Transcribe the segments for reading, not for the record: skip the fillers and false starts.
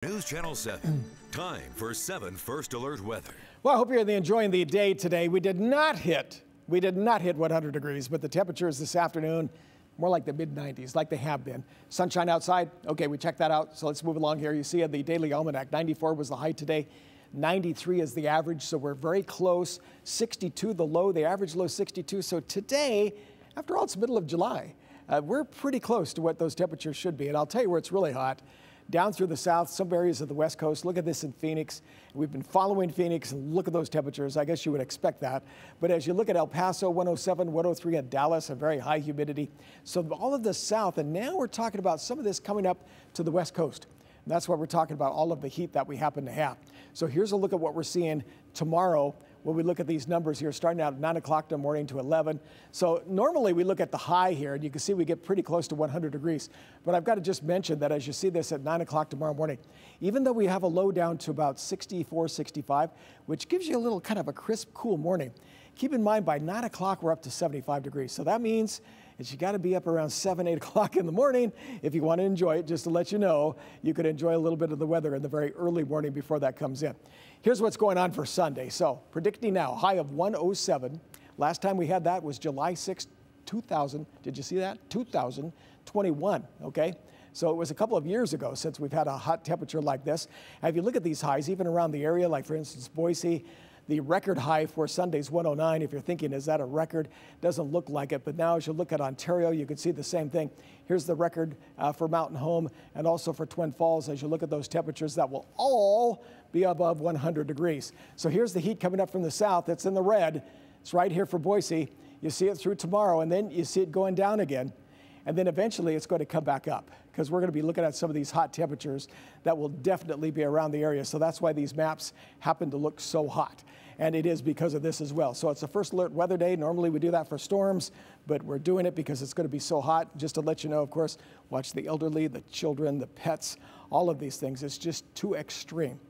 News Channel 7. Time for 7 First Alert weather. Well, I hope you're enjoying the day today. We did not hit 100 degrees, but the temperatures this afternoon, more like the mid-90s, like they have been. Sunshine outside. Okay, we checked that out. So let's move along here. You see the daily almanac, 94 was the high today. 93 is the average, so we're very close. 62 the low, the average low 62. So today, after all, it's middle of July. We're pretty close to what those temperatures should be. And I'll tell you where it's really hot. Down through the south, some areas of the west coast. Look at this in Phoenix. We've been following Phoenix and look at those temperatures. I guess you would expect that. But as you look at El Paso, 107, 103 at Dallas, a very high humidity. So all of the south, and now we're talking about some of this coming up to the west coast. And that's what we're talking about, all of the heat that we happen to have. So here's a look at what we're seeing tomorrow when we look at these numbers here, starting out at 9 o'clock in the morning to 11. So normally we look at the high here, and you can see we get pretty close to 100 degrees. But I've got to just mention that as you see this at 9 o'clock tomorrow morning, even though we have a low down to about 64, 65, which gives you a little kind of a crisp, cool morning, keep in mind by 9 o'clock we're up to 75 degrees. So that means that you got to be up around 7, 8 o'clock in the morning if you want to enjoy it. Just to let you know, you could enjoy a little bit of the weather in the very early morning before that comes in. Here's what's going on for Sunday. So predicting now, high of 107. Last time we had that was July 6, 2000. Did you see that? 2021, okay? So it was a couple of years ago since we've had a hot temperature like this. And if you look at these highs, even around the area, like for instance, Boise, the record high for Sunday's 109. If you're thinking, is that a record? Doesn't look like it. But now as you look at Ontario, you can see the same thing. Here's the record for Mountain Home and also for Twin Falls. As you look at those temperatures, that will all be above 100 degrees. So here's the heat coming up from the south. It's in the red. It's right here for Boise. You see it through tomorrow, and then you see it going down again. And then eventually it's going to come back up because we're going to be looking at some of these hot temperatures that will definitely be around the area. So that's why these maps happen to look so hot. And it is because of this as well. So it's a first alert weather day. Normally we do that for storms, but we're doing it because it's going to be so hot. Just to let you know, of course, watch the elderly, the children, the pets, all of these things. It's just too extreme.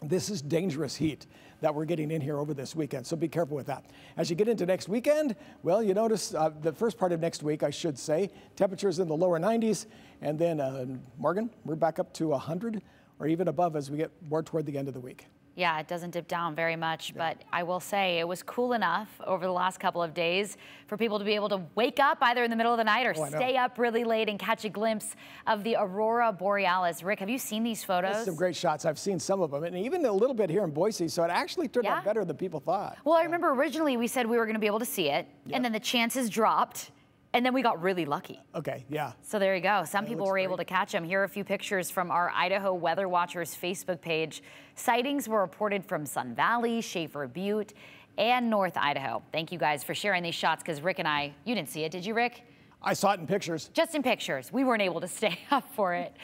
This is dangerous heat that we're getting in here over this weekend, so be careful with that. As you get into next weekend, well, you notice the first part of next week, I should say, temperatures in the lower 90s, and then, Morgan, we're back up to 100 or even above as we get more toward the end of the week. Yeah, it doesn't dip down very much, but I will say it was cool enough over the last couple of days for people to be able to wake up either in the middle of the night or stay up really late and catch a glimpse of the Aurora Borealis. Rick, have you seen these photos? There's some great shots. I've seen some of them, and even a little bit here in Boise, so it actually turned out better than people thought. Well, I remember originally we said we were going to be able to see it, and then the chances dropped. And then we got really lucky. Okay, yeah. So there you go. Some people were able to catch them. Here are a few pictures from our Idaho Weather Watchers Facebook page. Sightings were reported from Sun Valley, Schaefer Butte, and North Idaho. Thank you guys for sharing these shots because Rick and I, you didn't see it, did you, Rick? I saw it in pictures. Just in pictures. We weren't able to stay up for it.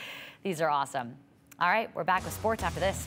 These are awesome. All right, we're back with sports after this.